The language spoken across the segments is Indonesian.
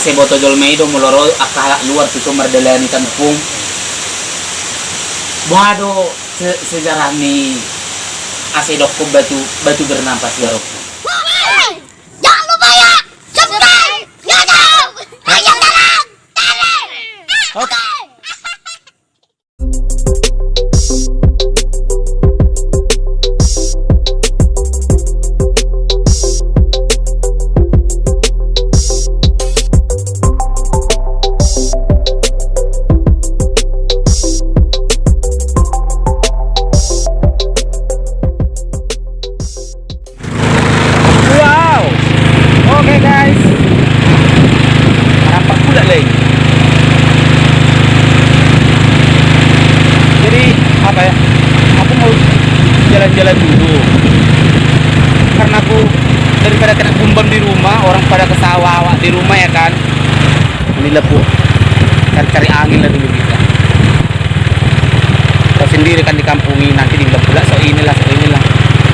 ase boto jolmeido moloro akala luar tu mardelani kampung. Wado sejarah ni ase dokko batu bernampas garok. Jangan lupa ya, subscribe, YouTube, Ayam Dalam, Oke. Oke guys, nampak pula lagi. Jadi apa ya? Aku mau jalan-jalan dulu. Karena aku daripada kena kumbang di rumah, orang pada ke sawah di rumah ya kan. Ini lepuh. Cari angin lah dulu kita. Kau sendiri kan di kampung ini nanti dibilang pula so inilah.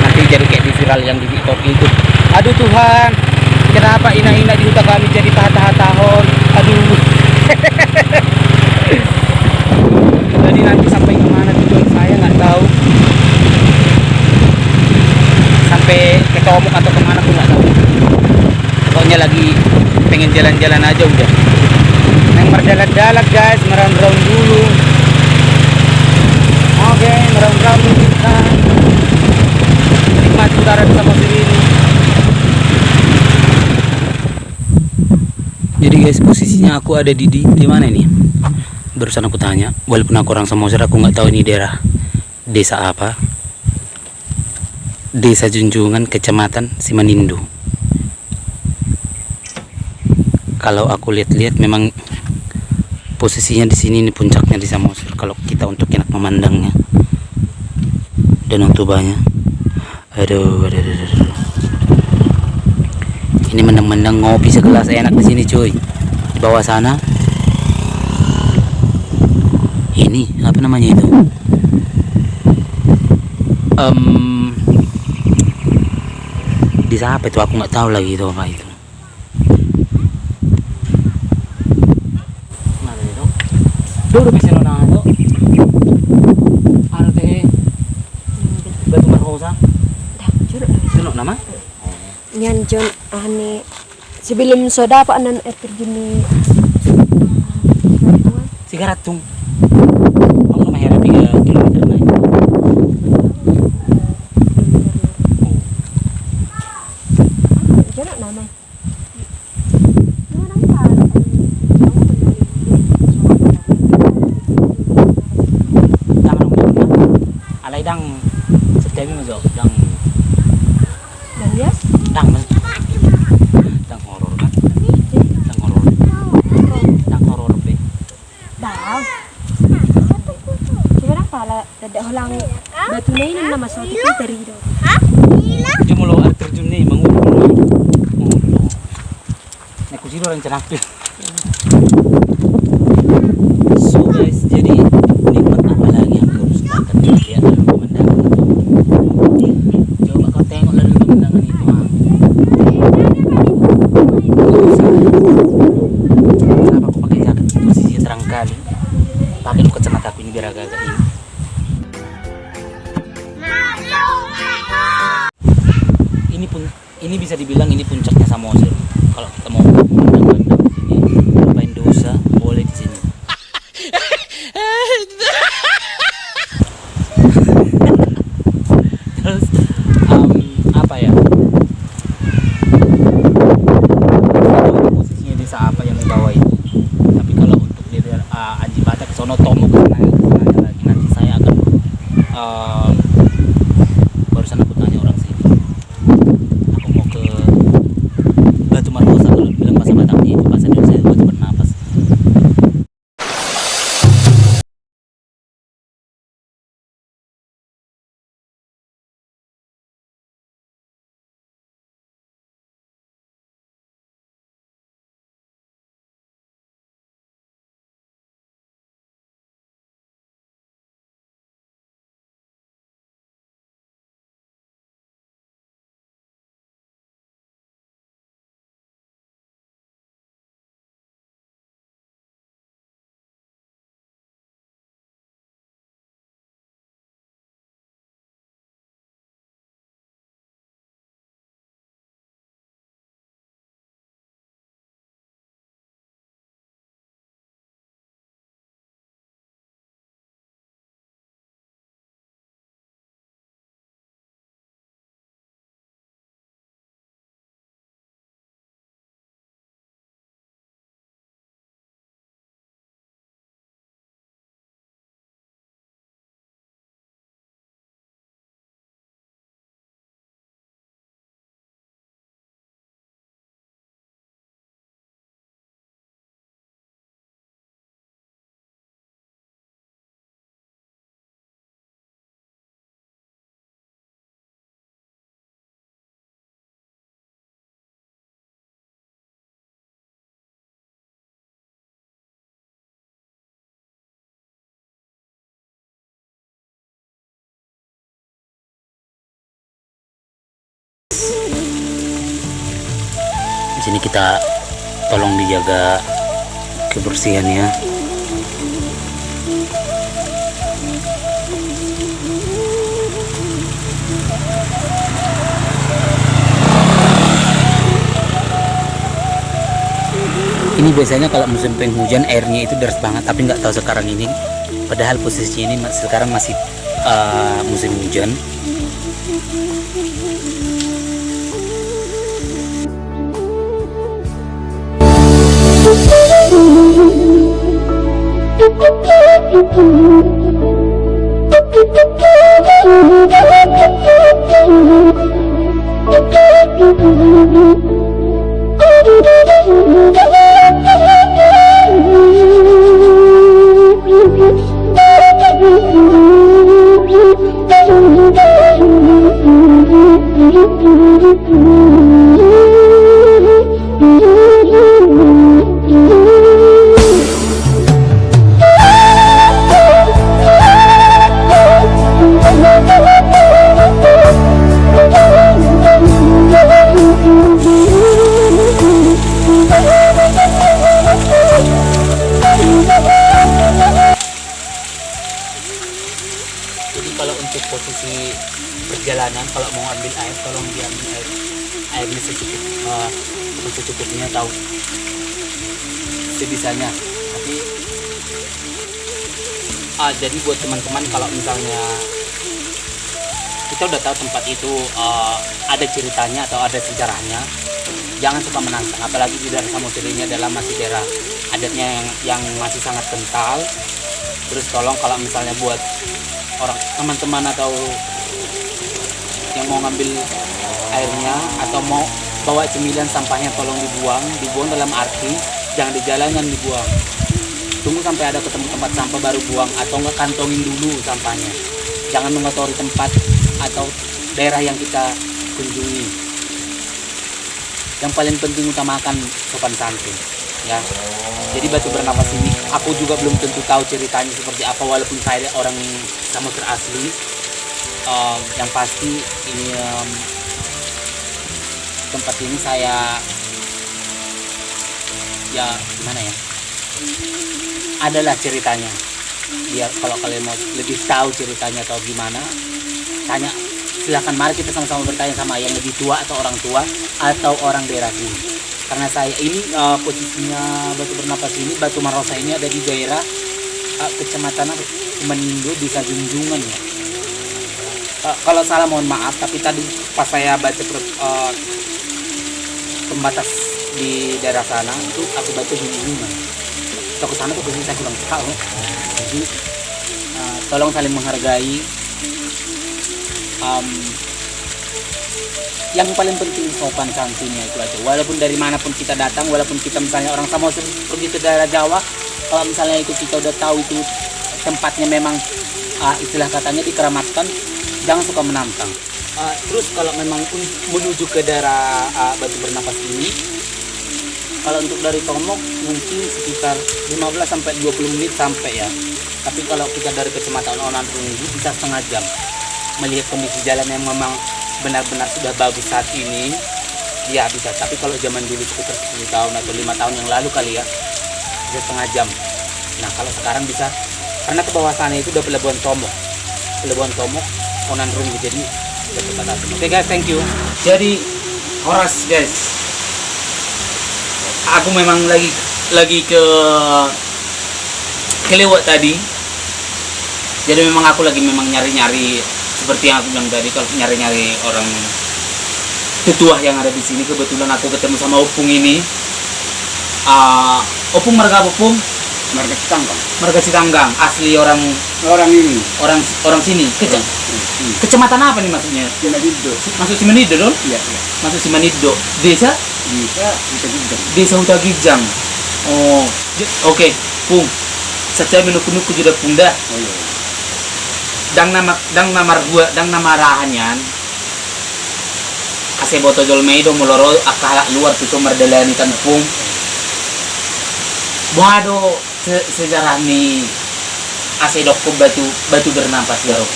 Nanti jadi kayak di viral yang di TikTok itu. Aduh Tuhan, kenapa ina-ina di hutan kami jadi tahun? Aduh. Jadi nanti sampai kemana tujuan saya nggak tahu. Sampai ke Tomok atau kemana pun nggak tahu. Pokoknya lagi pengen jalan-jalan aja udah. Yang berjalan-jalan guys, meround-round dulu. Oke, meround-round dulu kita. Nikmati udara di Samosir ini. Jadi guys, posisinya aku ada di mana ini? Barusan aku tanya, walaupun aku orang Samosir, aku nggak tahu ini daerah desa apa. Desa Junjungan, Kecamatan Simanindo. Kalau aku lihat-lihat memang posisinya di sini, ini puncaknya di Samosir. Kalau kita untuk enak memandangnya, Danau Tobanya. Aduh. Ini mendang-mendang ngopi segelas enak di sini cuy. Di bawah sana. Ini apa namanya itu? Di siapa itu aku nggak tahu lagi itu apa itu. Mana itu? Dulu bisa nona itu. Anu teh batu marhosa. Dah, nama? Nyan John ane sebelum soda apa anan air terjun ni Sigaratung. Ang mahirap 3 kilometer na. Jangan nama. Alay dang setiap mo dang Yes? dang horor kan? Dang horor be. Dah. Kira pala ada holang batu na ini nama suatu dari itu. Jumulo air terjun ni mangulo. Nek kusiro orang cenak. So guys, jadi nikmat apa lagi yang harus kita lihat dalam pemandangan itu? Coba kau tengok dari pemandangan itu. Kenapa aku pakai jaket? Posisi terang kali. Pakai lu kacamata aku ini biar agak-agak ini. Ini bisa dibilang ini puncaknya Samosir. Kalau kita mau memandang-mandang di sini, ngapain dosa boleh di sini. Terus apa ya? Posisinya desa apa yang di bawah itu. Tapi kalau untuk di Aji Batak ke sono Tomok lagi nanti saya akan barusan aku tanya orang sini. Aku mau ke Batu Marhosa, kalau bilang bahasa Bataknya itu bahasa Indonesia Batu Bernapas. Di sini kita tolong dijaga kebersihannya. Ini biasanya kalau musim penghujan airnya itu deras banget, tapi nggak tahu sekarang ini. Padahal posisi ini sekarang masih musim hujan. Jadi kalau untuk posisi perjalanan, kalau mau ambil air, tolong diambil airnya secukupnya atau sebisanya. Tapi jadi buat teman-teman, kalau misalnya kita udah tahu tempat itu ada ceritanya atau ada sejarahnya, jangan suka menantang. Apalagi di daerah Samosir ini adalah masih daerah adatnya yang masih sangat kental. Terus tolong kalau misalnya buat orang teman-teman atau yang mau ngambil airnya atau mau bawa cemilan, sampahnya tolong dibuang dalam arti jangan di jalanan dibuang. Tunggu sampai ada ketemu tempat sampah baru buang, atau nggak kantongin dulu sampahnya. Jangan mengotori tempat atau daerah yang kita kunjungi. Yang paling penting utamakan sopan santun, ya. Jadi Batu Bernapas ini aku juga belum tentu tahu ceritanya seperti apa, walaupun saya orang Samosir asli. Yang pasti ini tempat ini saya ya gimana ya, adalah ceritanya. Biar kalau kalian mau lebih tahu ceritanya atau gimana, tanya, silahkan, mari kita sama-sama bertanya sama yang lebih tua atau orang tua atau orang daerah sini. Karena saya ini posisinya Batu Bernapas ini, Batu Marosa ini ada di daerah kecamatan Menindo, Desa Junjungan ya. Kalau salah mohon maaf, tapi tadi pas saya baca pembatas di daerah sana itu aku baca Junjungan. Kalau ke sana tuh posisi saya kurang tahu. Jadi tolong saling menghargai. Yang paling penting sopan santunnya itu aja. Walaupun dari manapun kita datang, walaupun kita misalnya orang Samosir pergi ke daerah Jawa, kalau misalnya itu kita udah tahu itu tempatnya memang istilah katanya dikeramatkan, jangan suka menantang. Terus kalau memang menuju ke daerah Batu Bernapas ini, kalau untuk dari Tomok mungkin sekitar 15-20 menit sampai ya. Tapi kalau kita dari Kecamatan Onanrunggu bisa setengah jam. Melihat kondisi jalan yang memang benar-benar sudah bagus saat ini, ya bisa. Tapi kalau zaman dulu sekitar 10 tahun atau 5 tahun yang lalu kali ya, bisa setengah jam. Nah kalau sekarang bisa, karena ke bawah sana itu udah Pelabuhan Tomok, Onanrunggu, jadi udah cepat datang. Oke guys, thank you. Jadi Horas guys, aku memang lagi ke kelewat tadi. Jadi memang aku lagi nyari-nyari seperti yang aku bilang tadi, kalau nyari-nyari orang tetua yang ada di sini. Kebetulan aku ketemu sama Opung ini. Opung marga Opung? Marga Citanggang. Marga Citanggang, asli orang ini. Orang sini. Kecamatan apa nih maksudnya? Simanido. Masuk Simanido dong? Iya. Masuk Simanido. Desa Huta Gijang. Oh, oke. Pung. Saya menuku-nuku juga Punda. Oh iya. Dang nama rahanyan ase boto jolmeido moloro akala luar tu somar delani tanpung buado sejarah ni ase dokko batu Bernapas garok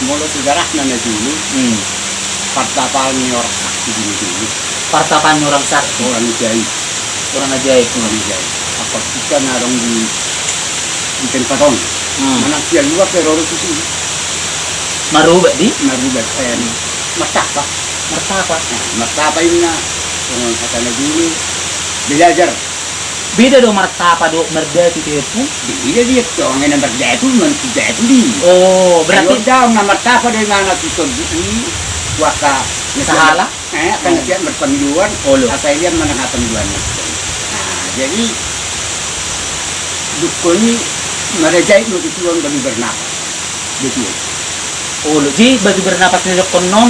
Mula sejarah nana dulu. Pertapaan orang sakti dulu. Partapan orang sakti, orang jahit, orang ajaib. orang jahit. Apa kita narong di tempaton. Mana siya luar pero itu sih Marubak di narubat matapa. martabat. Matapa yun na kung kata na dulu belajar. Beda dong martabat do merdeka itu pun. Dia dia tuh ang ina berjatuh man jatuh di. Oh, Berarti berarti daw na matapa dari mana tuh di waka Sahala? kan siya berpanggiluan. Olo. Asal dia manangapanggiluan. Nah, jadi dukun ini merejai mo dituan bagi bernapas. Betul. oh, jadi bagi bernapas ni konon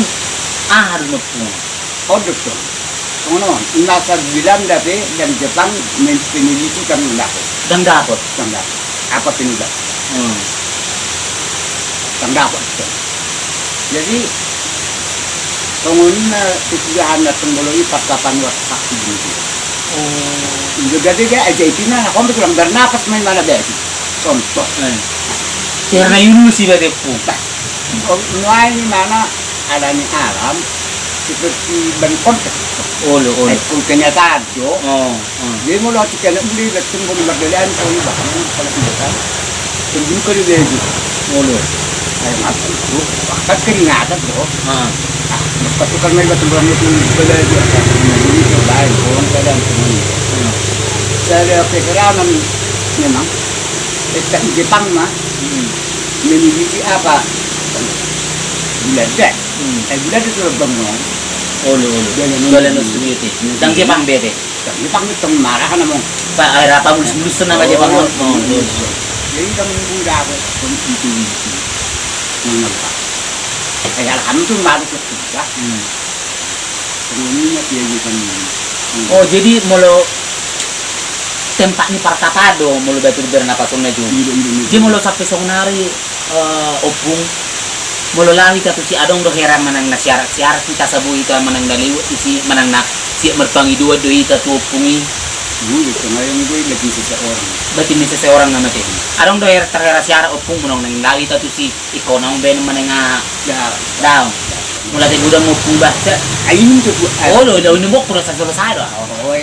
ada no pun. Oh dokter. Konon, nasa bilang dati dan Jepang peneliti kami dapat. Dan dapat. Tanda. Apa penulis? Hmm. Tanda apa? Jadi pengun kesiahan na tungguloy pagkapan wat sakti dito. Oh. Juga dia aja itu na ako kurang bernapas main mana beti. Contoh. Karena yun sih berarti pun. Nuai ni mana ada ni alam seperti bengkot. Olo. Kung kenyataan jo. Oh. Dia mula kita nak beli letung bulu berdelan kau ni bahkan kalau tidak. Tunggu kau dia ju. Olo. Ay makan tu. Pakat keringatan jo. Ah. Pasukan may batang itu belajar ini terbaik orang kadang teman. Saya pengalaman memang dekat Jepang mah memiliki apa belajar. Belajar itu bengong. Olo. Dole no sumiti. Dan Jepang bete. Jepang itu marah namong. Pak air apa mulus nama Jepang. Oh. Jadi kami muda pun itu mengapa. Alhamdulillah itu juga. Kemudian dia juga. Oh, jadi mulu tempat ni partapado mulu batu bernapas na ju. Jadi mulu sampai songnari opung mulu lawi katu si adong do heran manang na siarak kita sabu itu manang daliw isi manang na si merpangi dua do ita tu opungi. Dulu kemarin gue lagi seseorang. Berarti ni seseorang na mati. Adong do terhera siarak opung manang nang lawi tatu si ikaw nang ben manang daw. Mula di budang mo pun baca. Ayun itu. Oh, lo ini mau kurang selesai dah. Oh,